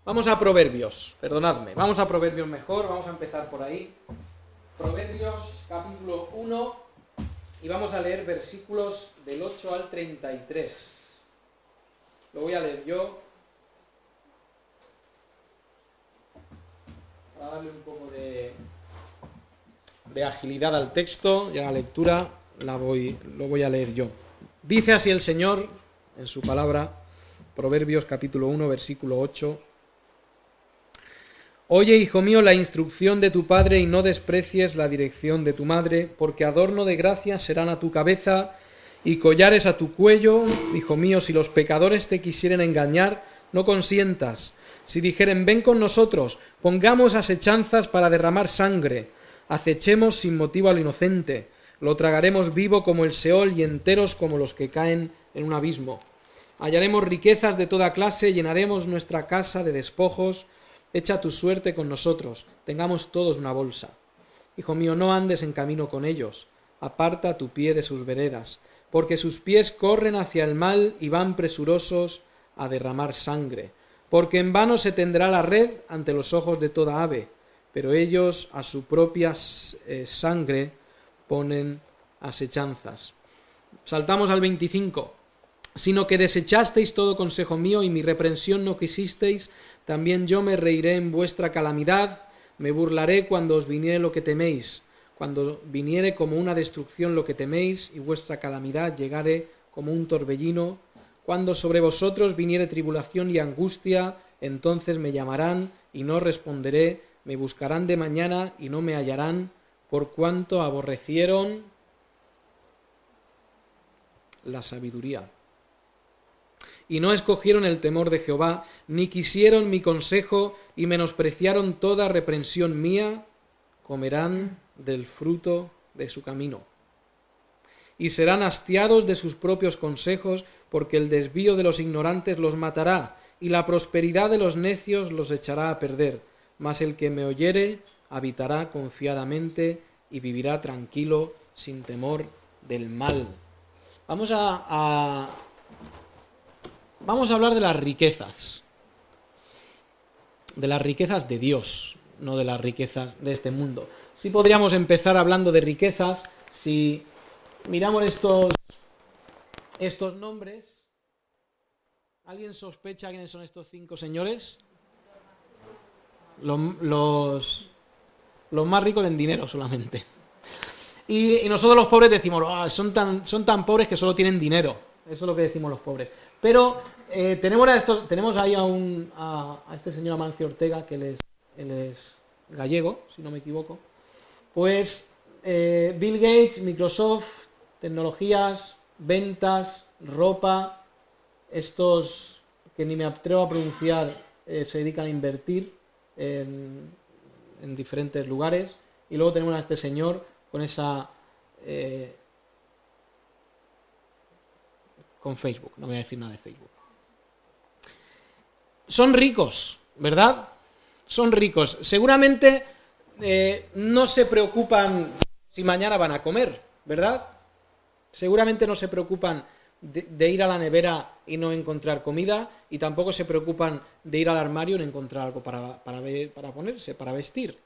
Vamos a Proverbios, perdonadme, vamos a Proverbios mejor, vamos a empezar por ahí. Proverbios capítulo 1 y vamos a leer versículos del 8 al 33. Lo voy a leer yo, para darle un poco de agilidad al texto y a la lectura, lo voy a leer yo. Dice así el Señor en su palabra, Proverbios capítulo 1, versículo 8. Oye, hijo mío, la instrucción de tu padre y no desprecies la dirección de tu madre, porque adorno de gracia serán a tu cabeza y collares a tu cuello. Hijo mío, si los pecadores te quisieren engañar, no consientas. Si dijeren, ven con nosotros, pongamos asechanzas para derramar sangre, acechemos sin motivo al inocente, lo tragaremos vivo como el Seol y enteros como los que caen en un abismo. Hallaremos riquezas de toda clase, llenaremos nuestra casa de despojos. Echa tu suerte con nosotros, tengamos todos una bolsa. Hijo mío, no andes en camino con ellos, aparta tu pie de sus veredas, porque sus pies corren hacia el mal y van presurosos a derramar sangre. Porque en vano se tendrá la red ante los ojos de toda ave, pero ellos a su propia sangre ponen asechanzas. Saltamos al 25. Sino que desechasteis todo consejo mío y mi reprensión no quisisteis, también yo me reiré en vuestra calamidad, me burlaré cuando os viniere lo que teméis, cuando viniere como una destrucción lo que teméis y vuestra calamidad llegare como un torbellino, cuando sobre vosotros viniere tribulación y angustia, entonces me llamarán y no responderé, me buscarán de mañana y no me hallarán, por cuanto aborrecieron la sabiduría. Y no escogieron el temor de Jehová, ni quisieron mi consejo, y menospreciaron toda reprensión mía, comerán del fruto de su camino. Y serán hastiados de sus propios consejos, porque el desvío de los ignorantes los matará, y la prosperidad de los necios los echará a perder. Mas el que me oyere habitará confiadamente y vivirá tranquilo, sin temor del mal. Vamos a hablar de las riquezas de Dios, no de las riquezas de este mundo. Sí podríamos empezar hablando de riquezas si miramos estos nombres. ¿Alguien sospecha quiénes son estos 5 señores? Los más ricos en dinero solamente. Y nosotros los pobres decimos, son tan pobres que solo tienen dinero. Eso es lo que decimos los pobres. Pero tenemos ahí a este señor Amancio Ortega, que él es gallego, si no me equivoco. Pues Bill Gates, Microsoft, tecnologías, ventas, ropa, estos que ni me atrevo a pronunciar, se dedican a invertir en diferentes lugares. Y luego tenemos a este señor con con Facebook, no voy a decir nada de Facebook. Son ricos, ¿verdad? Son ricos. Seguramente no se preocupan si mañana van a comer, ¿verdad? Seguramente no se preocupan de ir a la nevera y no encontrar comida, y tampoco se preocupan de ir al armario y no encontrar algo para ponerse, para vestir.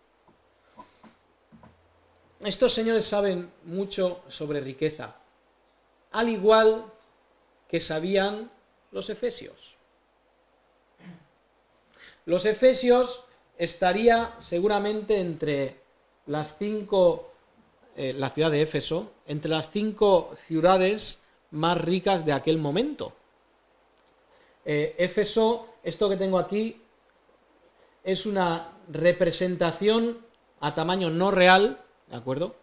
Estos señores saben mucho sobre riqueza, al igual que sabían los efesios. Los efesios estaría seguramente entre las 5, la ciudad de Éfeso, entre las 5 ciudades más ricas de aquel momento. Éfeso, esto que tengo aquí, es una representación a tamaño no real, ¿de acuerdo?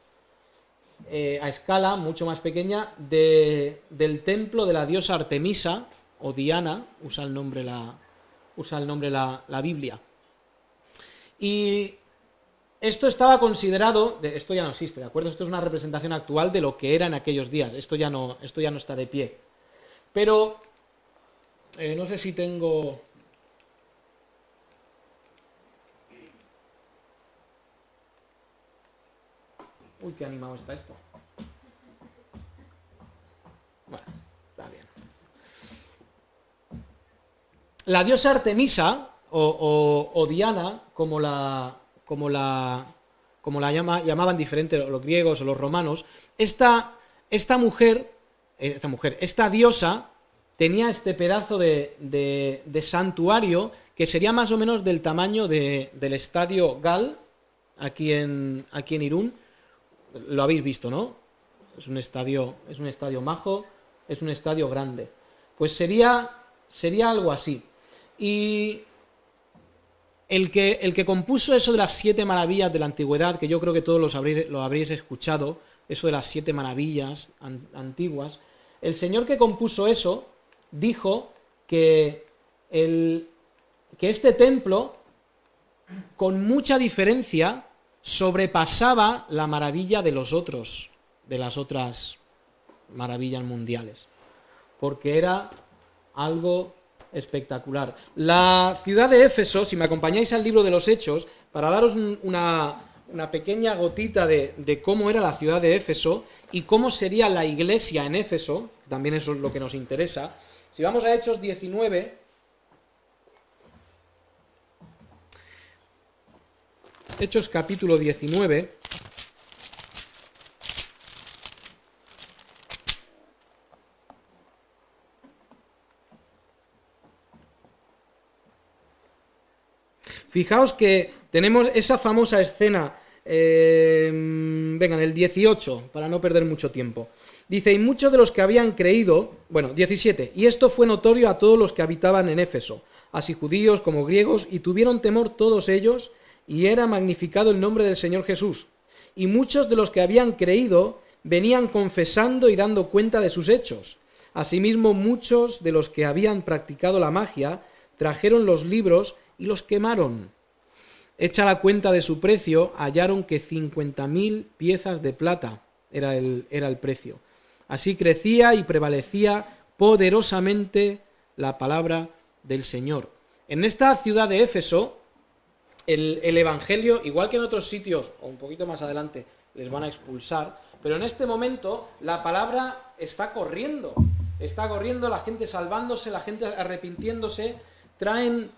A escala mucho más pequeña del templo de la diosa Artemisa o Diana, usa el nombre la Biblia. Y esto estaba considerado, esto ya no existe, ¿de acuerdo? Esto es una representación actual de lo que era en aquellos días, esto ya no está de pie. Pero no sé si tengo... Uy, qué animado está esto. Bueno, está bien. La diosa Artemisa, o Diana, como la llamaban diferentes los griegos o los romanos, esta diosa tenía este pedazo de santuario que sería más o menos del tamaño del estadio Gal, aquí en Irún. Lo habéis visto, ¿no? Es un estadio majo, es un estadio grande. Pues sería algo así. Y el que compuso eso de las 7 maravillas de la antigüedad, que yo creo que todos lo habréis escuchado, eso de las 7 maravillas antiguas, el señor que compuso eso dijo que este templo, con mucha diferencia, sobrepasaba la maravilla de las otras maravillas mundiales, porque era algo espectacular. La ciudad de Éfeso, si me acompañáis al libro de los Hechos, para daros una pequeña gotita de cómo era la ciudad de Éfeso y cómo sería la iglesia en Éfeso, también eso es lo que nos interesa. Si vamos a Hechos 19, Hechos capítulo 19, fijaos que tenemos esa famosa escena, venga, en el 18, para no perder mucho tiempo. Dice, y muchos de los que habían creído, 17, y esto fue notorio a todos los que habitaban en Éfeso, así judíos como griegos, y tuvieron temor todos ellos, y era magnificado el nombre del Señor Jesús. Y muchos de los que habían creído venían confesando y dando cuenta de sus hechos. Asimismo, muchos de los que habían practicado la magia trajeron los libros y los quemaron. Hecha la cuenta de su precio, hallaron que 50.000 piezas de plata era el precio. Así crecía y prevalecía poderosamente la palabra del Señor. En esta ciudad de Éfeso, el Evangelio, igual que en otros sitios, o un poquito más adelante, les van a expulsar, pero en este momento la palabra está corriendo, la gente salvándose, la gente arrepintiéndose, traen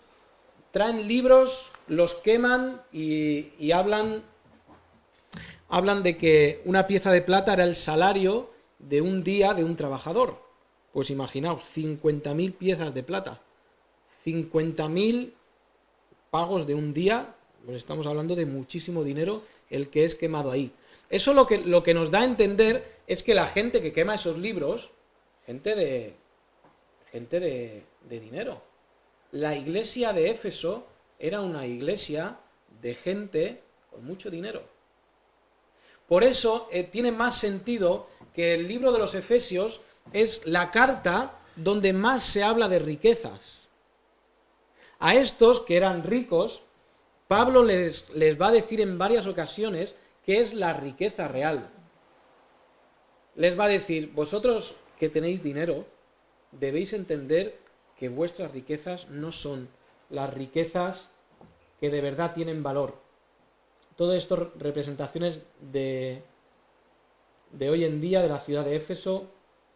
libros, los queman y hablan de que una pieza de plata era el salario de un día de un trabajador. Pues imaginaos, 50.000 piezas de plata, 50.000 pagos de un día, pues estamos hablando de muchísimo dinero el que es quemado ahí. Eso lo que nos da a entender es que la gente que quema esos libros, gente de dinero. La iglesia de Éfeso era una iglesia de gente con mucho dinero. Por eso tiene más sentido que el libro de los Efesios es la carta donde más se habla de riquezas. A estos que eran ricos, Pablo les va a decir en varias ocasiones qué es la riqueza real. Les va a decir, vosotros que tenéis dinero, debéis entender que vuestras riquezas no son las riquezas que de verdad tienen valor. Todo esto representaciones de hoy en día de la ciudad de Éfeso.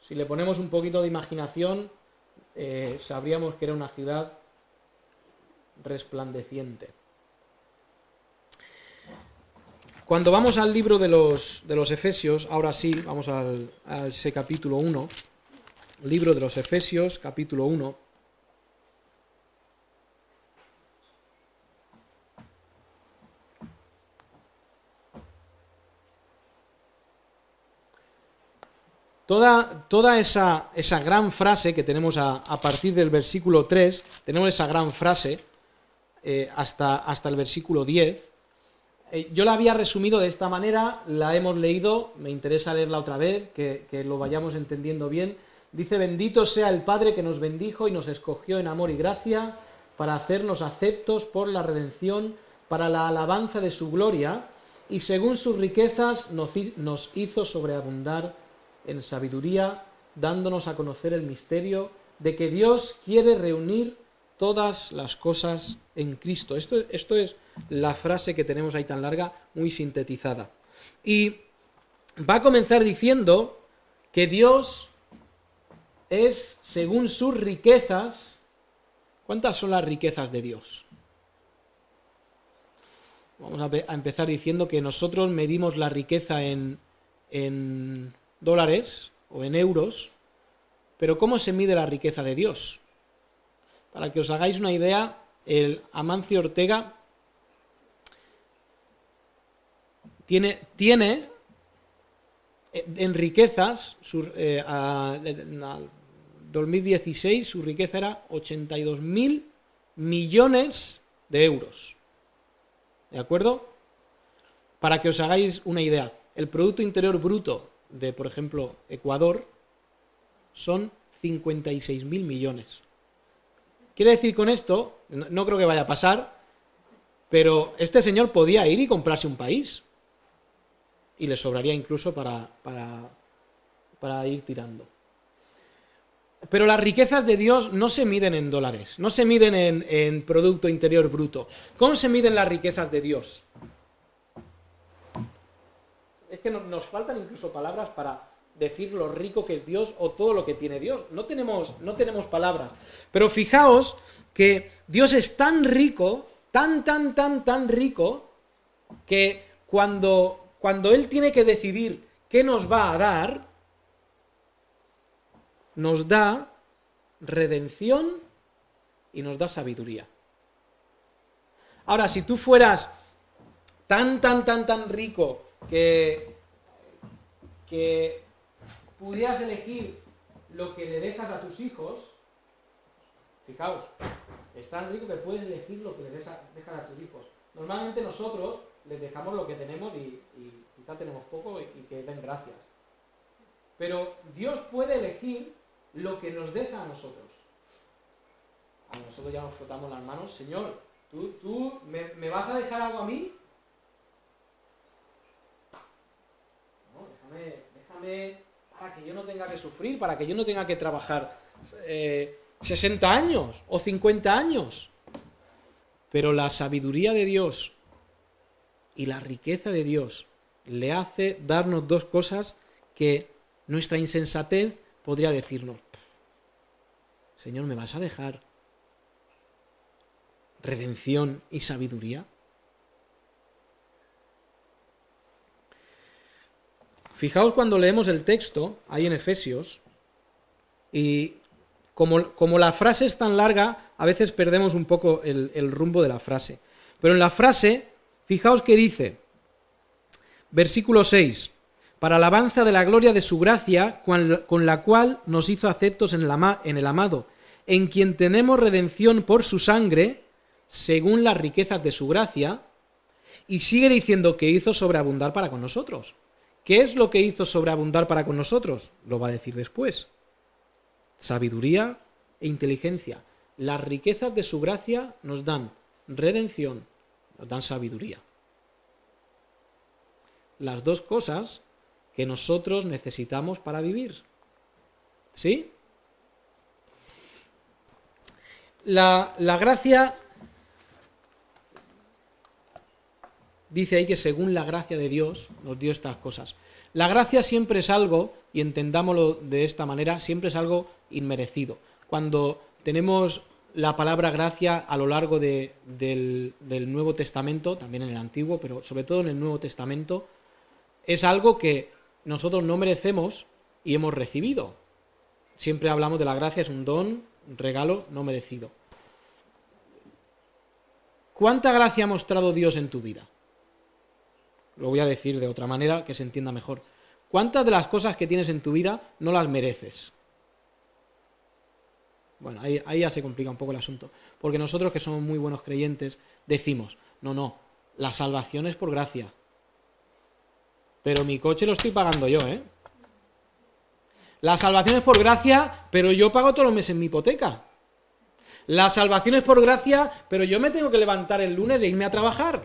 Si le ponemos un poquito de imaginación, sabríamos que era una ciudad resplandeciente. Cuando vamos al libro de los Efesios, ahora sí, vamos al ese capítulo 1, libro de los Efesios, capítulo 1. Toda esa gran frase que tenemos a partir del versículo 3, tenemos esa gran frase hasta el versículo 10. Yo la había resumido de esta manera, la hemos leído, me interesa leerla otra vez, que lo vayamos entendiendo bien. Dice, bendito sea el Padre que nos bendijo y nos escogió en amor y gracia para hacernos aceptos por la redención, para la alabanza de su gloria, y según sus riquezas nos hizo sobreabundar en sabiduría, dándonos a conocer el misterio de que Dios quiere reunir todas las cosas en Cristo. Esto es la frase que tenemos ahí tan larga, muy sintetizada. Y va a comenzar diciendo que Dios es, según sus riquezas, ¿cuántas son las riquezas de Dios? Vamos a empezar diciendo que nosotros medimos la riqueza en dólares o en euros, pero ¿cómo se mide la riqueza de Dios? Para que os hagáis una idea, el Amancio Ortega tiene en riquezas, en 2016 su riqueza era 82.000 millones de euros. ¿De acuerdo? Para que os hagáis una idea, el Producto Interior Bruto de, por ejemplo, Ecuador son 56.000 millones. Quiere decir con esto, no creo que vaya a pasar, pero este señor podía ir y comprarse un país. Y le sobraría incluso para ir tirando. Pero las riquezas de Dios no se miden en dólares, no se miden en Producto Interior Bruto. ¿Cómo se miden las riquezas de Dios? Es que nos faltan incluso palabras para decir lo rico que es Dios o todo lo que tiene Dios. No tenemos palabras. Pero fijaos que Dios es tan rico, tan rico, que cuando Él tiene que decidir qué nos va a dar, nos da redención y nos da sabiduría. Ahora, si tú fueras tan rico que pudieras elegir lo que le dejas a tus hijos, fijaos, es tan rico que puedes elegir lo que le dejas a tus hijos. Normalmente nosotros les dejamos lo que tenemos y quizá tenemos poco y que den gracias. Pero Dios puede elegir lo que nos deja a nosotros. A nosotros ya nos frotamos las manos. Señor, ¿tú me vas a dejar algo a mí? No, déjame para que yo no tenga que sufrir, para que yo no tenga que trabajar 60 años o 50 años. Pero la sabiduría de Dios y la riqueza de Dios le hace darnos dos cosas que nuestra insensatez podría decirnos. Señor, ¿me vas a dejar redención y sabiduría? Fijaos cuando leemos el texto, ahí en Efesios, y como la frase es tan larga, a veces perdemos un poco el rumbo de la frase. Pero en la frase, fijaos que dice, versículo 6, para alabanza de la gloria de su gracia, con la cual nos hizo aceptos en el amado, en quien tenemos redención por su sangre, según las riquezas de su gracia, y sigue diciendo que hizo sobreabundar para con nosotros. ¿Qué es lo que hizo sobreabundar para con nosotros? Lo va a decir después. Sabiduría e inteligencia. Las riquezas de su gracia nos dan redención, nos dan sabiduría. Las dos cosas que nosotros necesitamos para vivir. ¿Sí? La gracia, dice ahí que según la gracia de Dios nos dio estas cosas. La gracia siempre es algo, y entendámoslo de esta manera, siempre es algo inmerecido. Cuando tenemos la palabra gracia a lo largo del Nuevo Testamento, también en el Antiguo, pero sobre todo en el Nuevo Testamento, es algo que nosotros no merecemos y hemos recibido. Siempre hablamos de la gracia, es un don, un regalo no merecido. ¿Cuánta gracia ha mostrado Dios en tu vida? Lo voy a decir de otra manera que se entienda mejor. ¿Cuántas de las cosas que tienes en tu vida no las mereces? Bueno, ahí ya se complica un poco el asunto. Porque nosotros que somos muy buenos creyentes decimos, no, la salvación es por gracia. Pero mi coche lo estoy pagando yo, ¿eh? La salvación es por gracia, pero yo pago todos los meses mi hipoteca. La salvación es por gracia, pero yo me tengo que levantar el lunes e irme a trabajar.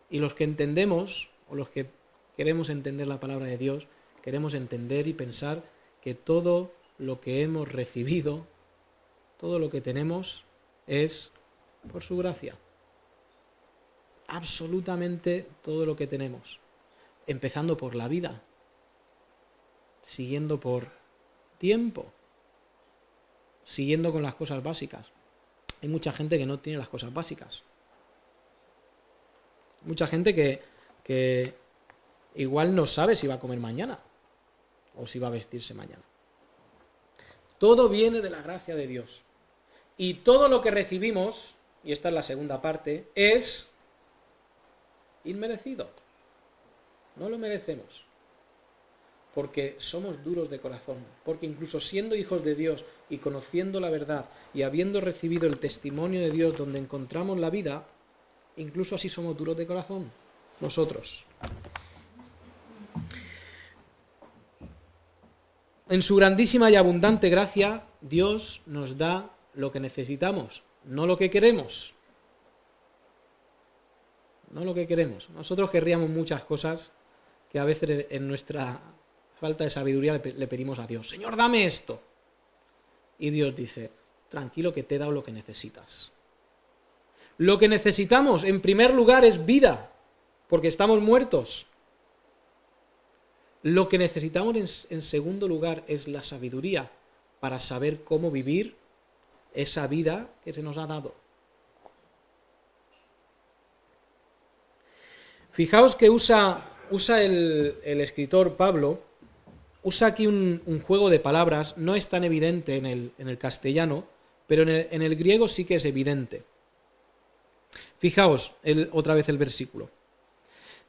Y los que entendemos, o los que queremos entender la palabra de Dios, queremos entender y pensar que todo lo que hemos recibido, todo lo que tenemos, es por su gracia. Absolutamente todo lo que tenemos. Empezando por la vida, siguiendo por tiempo, siguiendo con las cosas básicas. hay mucha gente que no tiene las cosas básicas. Mucha gente que igual no sabe si va a comer mañana o si va a vestirse mañana. Todo viene de la gracia de Dios. Y todo lo que recibimos, y esta es la segunda parte, es inmerecido. No lo merecemos. Porque somos duros de corazón. Porque incluso siendo hijos de Dios y conociendo la verdad y habiendo recibido el testimonio de Dios donde encontramos la vida, incluso así somos duros de corazón. Nosotros. En su grandísima y abundante gracia, Dios nos da lo que necesitamos, no lo que queremos. No lo que queremos. Nosotros querríamos muchas cosas que a veces en nuestra falta de sabiduría le pedimos a Dios. Señor, dame esto. Y Dios dice, tranquilo que te he dado lo que necesitas. Lo que necesitamos, en primer lugar, es vida, porque estamos muertos. Lo que necesitamos en segundo lugar es la sabiduría para saber cómo vivir esa vida que se nos ha dado. Fijaos que usa el escritor Pablo, usa aquí un juego de palabras, no es tan evidente en el castellano, pero en el griego sí que es evidente. Fijaos otra vez el versículo.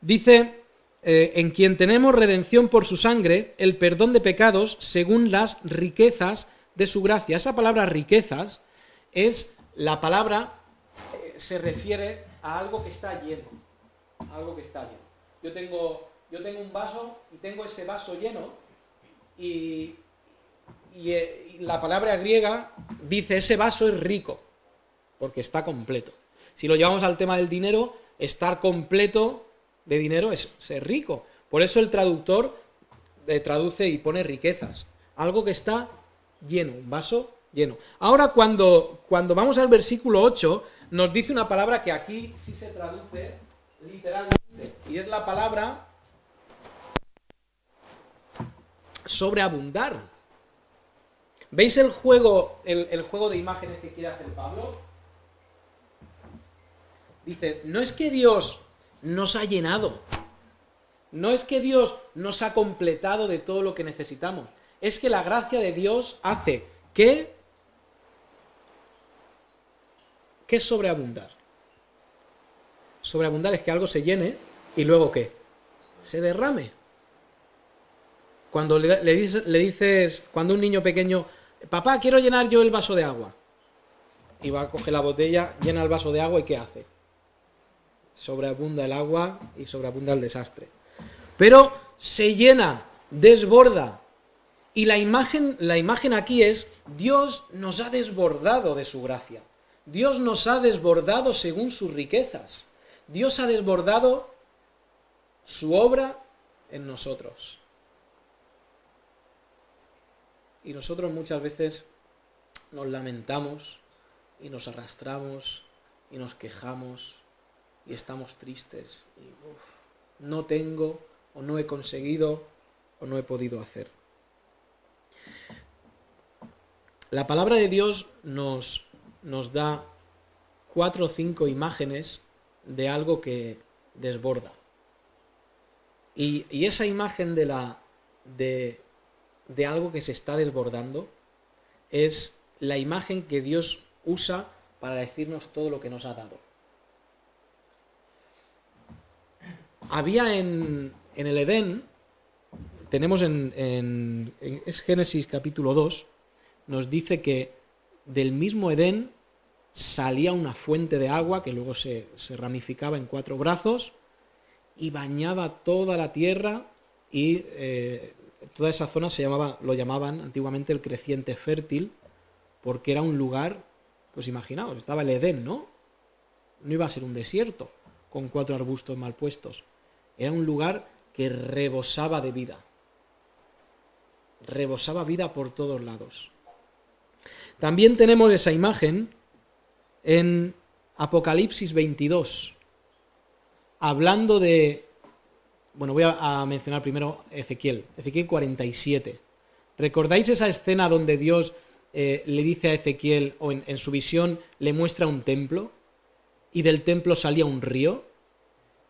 Dice, en quien tenemos redención por su sangre, el perdón de pecados según las riquezas de su gracia. Esa palabra riquezas es la palabra, se refiere a algo que está lleno. Algo que está lleno. Yo tengo un vaso y tengo ese vaso lleno y la palabra griega dice ese vaso es rico porque está completo. Si lo llevamos al tema del dinero, estar completo de dinero es ser rico. Por eso el traductor traduce y pone riquezas. Algo que está lleno, un vaso lleno. Ahora cuando vamos al versículo 8, nos dice una palabra que aquí sí se traduce literalmente, y es la palabra sobreabundar. ¿Veis el juego de imágenes que quiere hacer Pablo? Dice, no es que Dios nos ha llenado, no es que Dios nos ha completado de todo lo que necesitamos, es que la gracia de Dios hace que sobreabundar. Sobreabundar es que algo se llene y luego ¿qué? Se derrame. Cuando le dices, cuando un niño pequeño, papá, quiero llenar yo el vaso de agua. Y va a coger la botella, llena el vaso de agua y ¿qué hace? Sobreabunda el agua y sobreabunda el desastre. Pero se llena, desborda. Y la imagen aquí es, Dios nos ha desbordado de su gracia. Dios nos ha desbordado según sus riquezas. Dios ha desbordado su obra en nosotros. Y nosotros muchas veces nos lamentamos y nos arrastramos y nos quejamos y estamos tristes. Y, no tengo o no he conseguido o no he podido hacer. La palabra de Dios nos da 4 o 5 imágenes de algo que desborda. Y esa imagen de algo que se está desbordando es la imagen que Dios usa para decirnos todo lo que nos ha dado. Había en el Edén, tenemos es Génesis capítulo 2, nos dice que del mismo Edén salía una fuente de agua que luego se ramificaba en 4 brazos y bañaba toda la tierra y toda esa zona lo llamaban antiguamente el creciente fértil, porque era un lugar, pues imaginaos, estaba el Edén, ¿no? No iba a ser un desierto con 4 arbustos mal puestos. Era un lugar que rebosaba de vida. Rebosaba vida por todos lados. También tenemos esa imagen en Apocalipsis 22, hablando de... Bueno, voy a mencionar primero Ezequiel 47. ¿Recordáis esa escena donde Dios le dice a Ezequiel, o en su visión le muestra un templo, y del templo salía un río,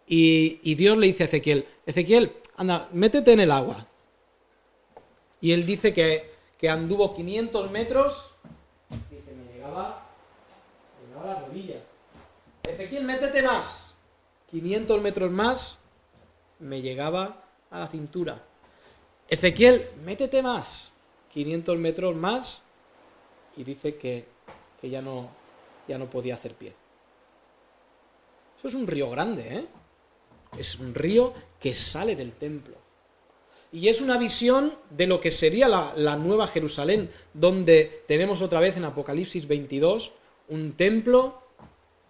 y Dios le dice a Ezequiel, Ezequiel, anda, métete en el agua. Y él dice que anduvo 500 metros, y que me llegaba a las rodillas. Ezequiel, métete más. 500 metros más, me llegaba a la cintura. Ezequiel, métete más. 500 metros más, y dice que ya no podía hacer pie. Eso es un río grande, ¿eh? Es un río que sale del templo. Y es una visión de lo que sería la Nueva Jerusalén, donde tenemos otra vez en Apocalipsis 22 un templo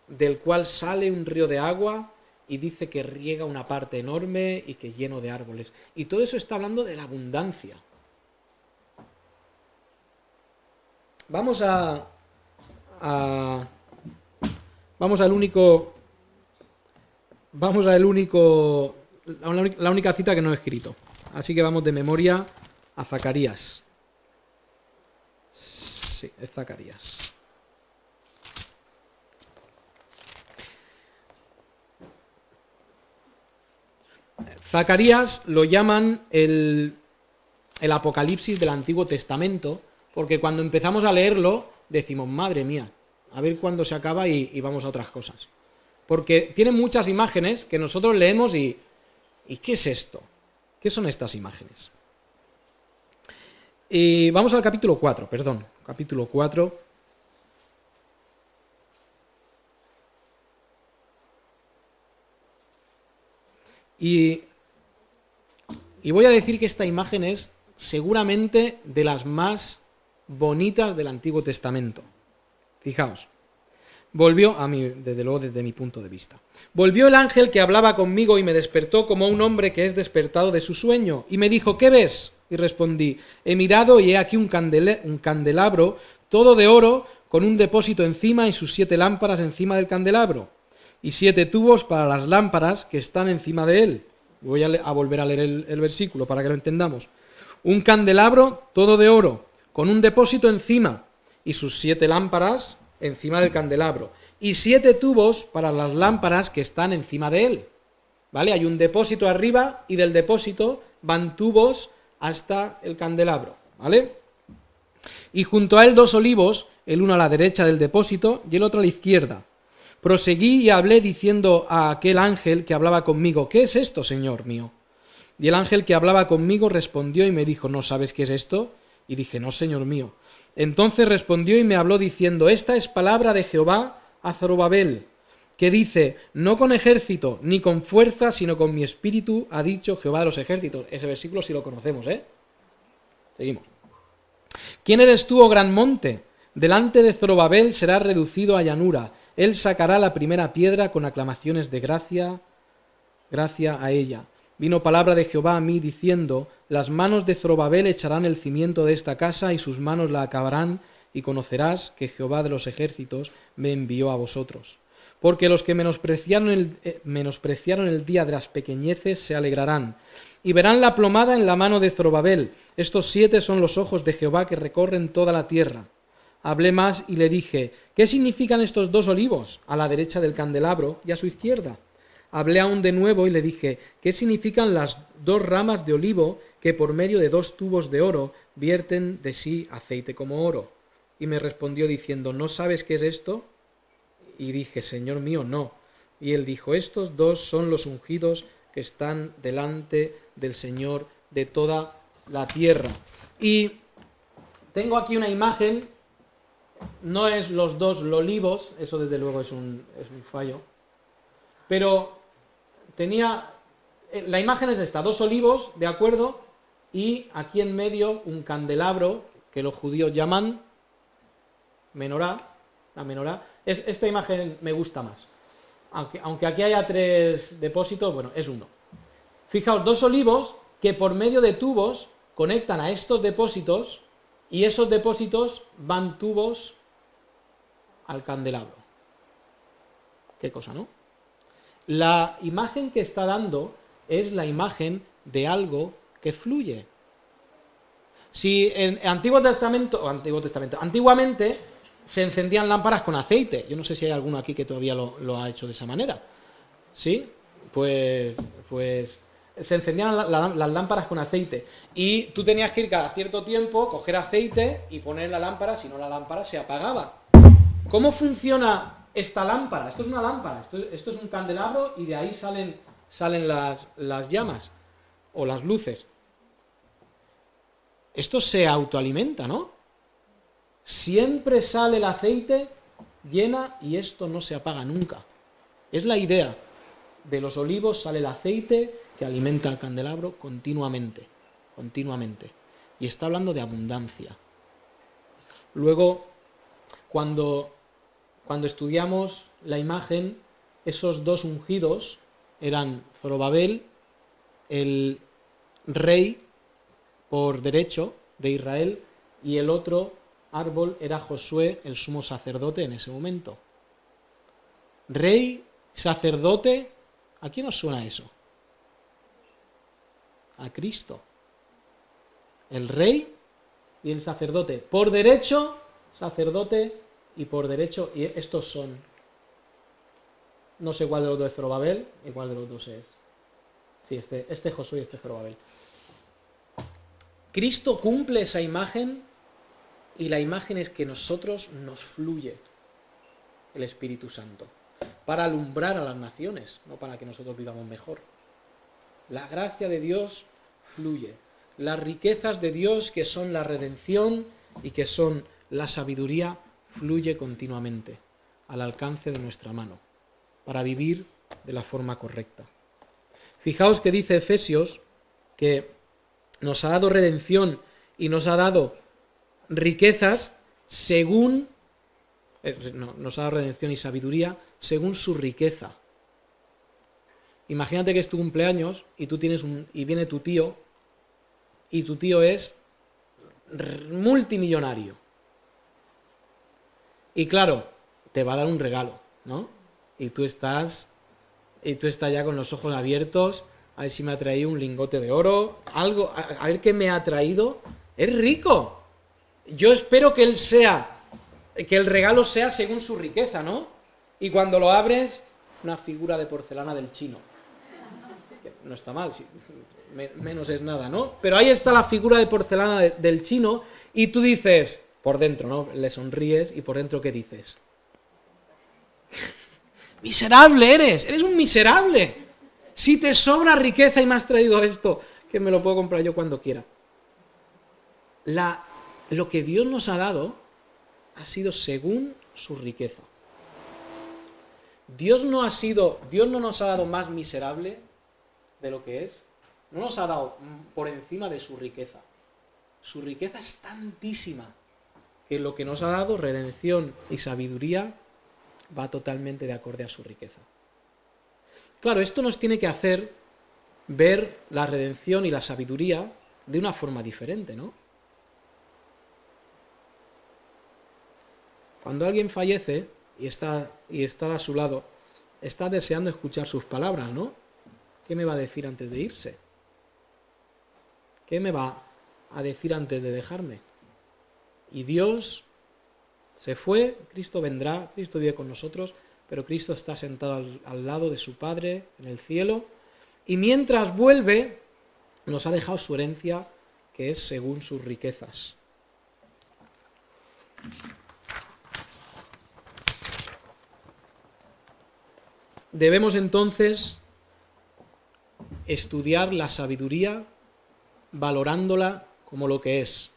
del cual sale un río de agua y dice que riega una parte enorme y que lleno de árboles. Y todo eso está hablando de la abundancia. Vamos a la única cita que no he escrito. Así que vamos de memoria a Zacarías. Sí, es Zacarías. Zacarías lo llaman el Apocalipsis del Antiguo Testamento, porque cuando empezamos a leerlo decimos, madre mía, a ver cuándo se acaba y vamos a otras cosas. Porque tiene muchas imágenes que nosotros leemos y ¿qué es esto? ¿Qué son estas imágenes? Y vamos al capítulo 4, capítulo 4. Y voy a decir que esta imagen es seguramente de las más bonitas del Antiguo Testamento. Fijaos. Volvió, desde luego desde mi punto de vista, volvió el ángel que hablaba conmigo y me despertó como un hombre que es despertado de su sueño, y me dijo, ¿qué ves? Y respondí, he mirado y he aquí un candelabro, todo de oro, con un depósito encima y sus 7 lámparas encima del candelabro, y 7 tubos para las lámparas que están encima de él. Voy a volver a leer el versículo para que lo entendamos. Un candelabro, todo de oro, con un depósito encima, y sus 7 lámparas encima del candelabro, y 7 tubos para las lámparas que están encima de él. ¿Vale? Hay un depósito arriba y del depósito van tubos hasta el candelabro. ¿Vale? Y junto a él 2 olivos, el uno a la derecha del depósito y el otro a la izquierda. Proseguí y hablé diciendo a aquel ángel que hablaba conmigo, ¿qué es esto, Señor mío? Y el ángel que hablaba conmigo respondió y me dijo, ¿no sabes qué es esto? Y dije, no, Señor mío. Entonces respondió y me habló diciendo, esta es palabra de Jehová a Zorobabel, que dice, no con ejército ni con fuerza, sino con mi espíritu, ha dicho Jehová de los ejércitos. Ese versículo sí lo conocemos, ¿eh? Seguimos. ¿Quién eres tú, oh gran monte? Delante de Zorobabel será reducido a llanura. Él sacará la primera piedra con aclamaciones de gracia a ella. Vino palabra de Jehová a mí diciendo, las manos de Zorobabel echarán el cimiento de esta casa y sus manos la acabarán, y conocerás que Jehová de los ejércitos me envió a vosotros. Porque los que menospreciaron el día de las pequeñeces se alegrarán, y verán la plomada en la mano de Zorobabel. Estos 7 son los ojos de Jehová que recorren toda la tierra. Hablé más y le dije, ¿qué significan estos 2 olivos a la derecha del candelabro y a su izquierda? Hablé aún de nuevo y le dije, ¿qué significan las 2 ramas de olivo que por medio de 2 tubos de oro vierten de sí aceite como oro? Y me respondió diciendo, ¿no sabes qué es esto? Y dije, Señor mío, no. Y él dijo, estos 2 son los ungidos que están delante del Señor de toda la tierra. Y tengo aquí una imagen, no es los 2 olivos, eso desde luego es un fallo, pero la imagen es esta, 2 olivos, ¿de acuerdo? Y aquí en medio un candelabro que los judíos llaman menorá, la menorá. Esta imagen me gusta más. Aunque aquí haya 3 depósitos, bueno, es uno. Fijaos, 2 olivos que por medio de tubos conectan a estos depósitos y esos depósitos van tubos al candelabro. Qué cosa, ¿no? La imagen que está dando es la imagen de algo que fluye. Si en antiguamente se encendían lámparas con aceite. Yo no sé si hay alguno aquí que todavía lo ha hecho de esa manera. ¿Sí? Pues se encendían las lámparas con aceite. Y tú tenías que ir cada cierto tiempo, coger aceite y poner en la lámpara, si no la lámpara se apagaba. ¿Cómo funciona esta lámpara? Esto es una lámpara, esto es un candelabro y de ahí salen las llamas o las luces. Esto se autoalimenta, ¿no? Siempre sale el aceite, llena y esto no se apaga nunca. Es la idea. De los olivos sale el aceite que alimenta el candelabro continuamente. Y está hablando de abundancia. Luego, cuando estudiamos la imagen, esos dos ungidos eran Zorobabel, el rey por derecho de Israel, y el otro árbol era Josué, el sumo sacerdote en ese momento. Rey, sacerdote, ¿a quién os suena eso? A Cristo. El rey y el sacerdote. Por derecho, sacerdote, y por derecho, y estos son. No sé cuál de los dos es Zorobabel y cuál de los dos es. Sí, este Josué y este Zorobabel. Cristo cumple esa imagen y la imagen es que nosotros nos fluye el Espíritu Santo para alumbrar a las naciones, no para que nosotros vivamos mejor. La gracia de Dios fluye. Las riquezas de Dios, que son la redención y que son la sabiduría, fluye continuamente al alcance de nuestra mano para vivir de la forma correcta. Fijaos que dice Efesios que nos ha dado redención y nos ha dado riquezas según, nos ha dado redención y sabiduría según su riqueza. Imagínate que es tu cumpleaños y tú tienes y viene tu tío y tu tío es multimillonario. Y claro, te va a dar un regalo, ¿no? Y tú estás ya con los ojos abiertos, a ver si me ha traído un lingote de oro, algo, a ver qué me ha traído. Es rico. Yo espero que el regalo sea según su riqueza, ¿no? Y cuando lo abres, una figura de porcelana del chino. No está mal, menos es nada, ¿no? Pero ahí está la figura de porcelana del chino y tú dices, por dentro, ¿no? Le sonríes y por dentro, ¿qué dices? Miserable eres un miserable. Si te sobra riqueza y me has traído esto, que me lo puedo comprar yo cuando quiera. Lo que Dios nos ha dado ha sido según su riqueza. Dios no nos ha dado más miserable de lo que es. No nos ha dado por encima de su riqueza. Su riqueza es tantísima que lo que nos ha dado, redención y sabiduría, va totalmente de acorde a su riqueza. Claro, esto nos tiene que hacer ver la redención y la sabiduría de una forma diferente, ¿no? Cuando alguien fallece y está a su lado, está deseando escuchar sus palabras, ¿no? ¿Qué me va a decir antes de irse? ¿Qué me va a decir antes de dejarme? Y Dios se fue, Cristo vendrá, Cristo vive con nosotros, pero Cristo está sentado al lado de su Padre en el cielo, y mientras vuelve, nos ha dejado su herencia, que es según sus riquezas. Debemos entonces estudiar la sabiduría valorándola como lo que es.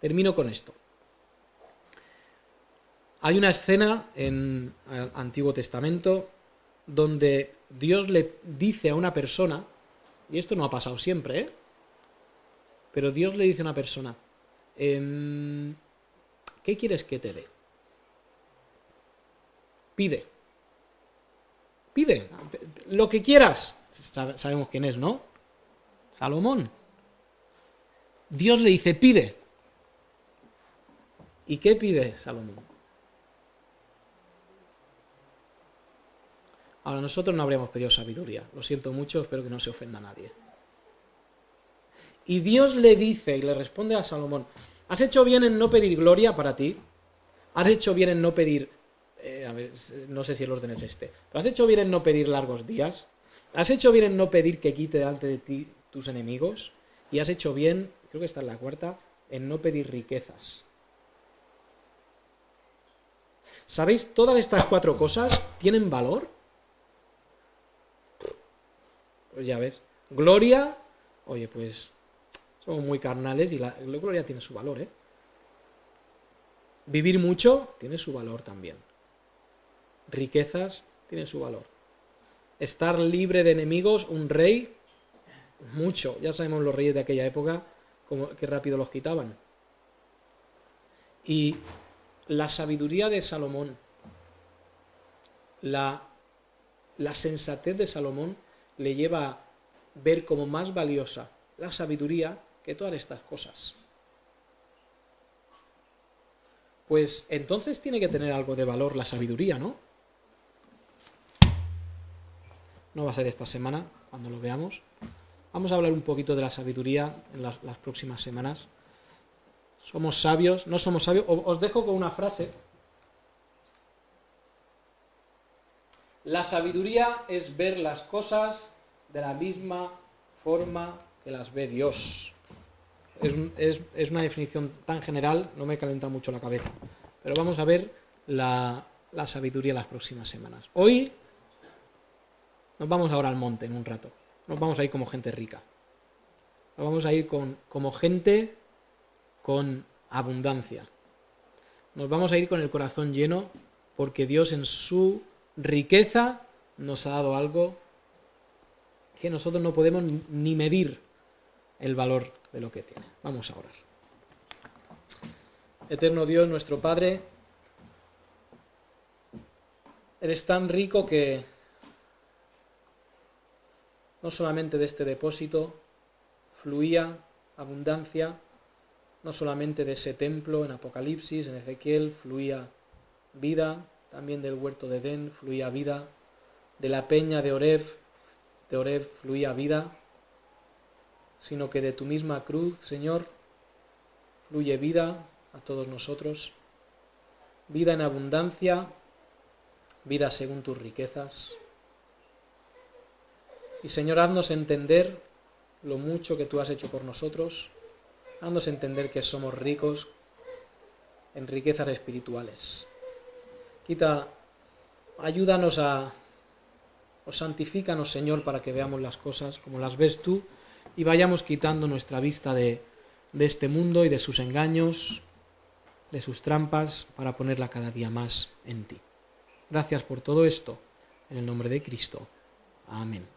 Termino con esto. Hay una escena en el Antiguo Testamento donde Dios le dice a una persona, y esto no ha pasado siempre, pero Dios le dice a una persona, ¿qué quieres que te dé? Pide lo que quieras. Sabemos quién es, ¿no? Salomón. Dios le dice, pide. ¿Y qué pide Salomón? Ahora, nosotros no habríamos pedido sabiduría. Lo siento mucho, espero que no se ofenda a nadie. Y Dios le dice y le responde a Salomón, ¿has hecho bien en no pedir gloria para ti? ¿Has hecho bien en no pedir, no sé si el orden es este, pero has hecho bien en no pedir largos días? ¿Has hecho bien en no pedir que quite delante de ti tus enemigos? Y has hecho bien, creo que esta es la cuarta, en no pedir riquezas. ¿Sabéis? Todas estas 4 cosas tienen valor. Pues ya ves. Gloria, oye, pues somos muy carnales y la gloria tiene su valor, ¿eh? Vivir mucho tiene su valor también. Riquezas tienen su valor. Estar libre de enemigos, un rey, mucho. Ya sabemos los reyes de aquella época, qué rápido los quitaban. Y la sabiduría de Salomón, la sensatez de Salomón le lleva a ver como más valiosa la sabiduría que todas estas cosas. Pues entonces tiene que tener algo de valor la sabiduría, ¿no? No va a ser esta semana, cuando lo veamos. Vamos a hablar un poquito de la sabiduría en las próximas semanas. ¿Somos sabios? ¿No somos sabios? Os dejo con una frase. La sabiduría es ver las cosas de la misma forma que las ve Dios. Es una definición tan general, no me calienta mucho la cabeza. Pero vamos a ver la sabiduría las próximas semanas. Hoy nos vamos ahora al monte en un rato. Nos vamos a ir como gente rica. Nos vamos a ir como gente con abundancia. Nos vamos a ir con el corazón lleno porque Dios en su riqueza nos ha dado algo que nosotros no podemos ni medir el valor de lo que tiene. Vamos a orar. Eterno Dios, nuestro Padre, eres tan rico que no solamente de este depósito fluía abundancia, no solamente de ese templo en Apocalipsis, en Ezequiel, fluía vida, también del huerto de Edén fluía vida, de la peña de Oreb fluía vida, sino que de tu misma cruz, Señor, fluye vida a todos nosotros, vida en abundancia, vida según tus riquezas. Y Señor, haznos entender lo mucho que tú has hecho por nosotros, haznos entender que somos ricos en riquezas espirituales. Ayúdanos o santifícanos, Señor, para que veamos las cosas como las ves tú y vayamos quitando nuestra vista de este mundo y de sus engaños, de sus trampas, para ponerla cada día más en ti. Gracias por todo esto, en el nombre de Cristo. Amén.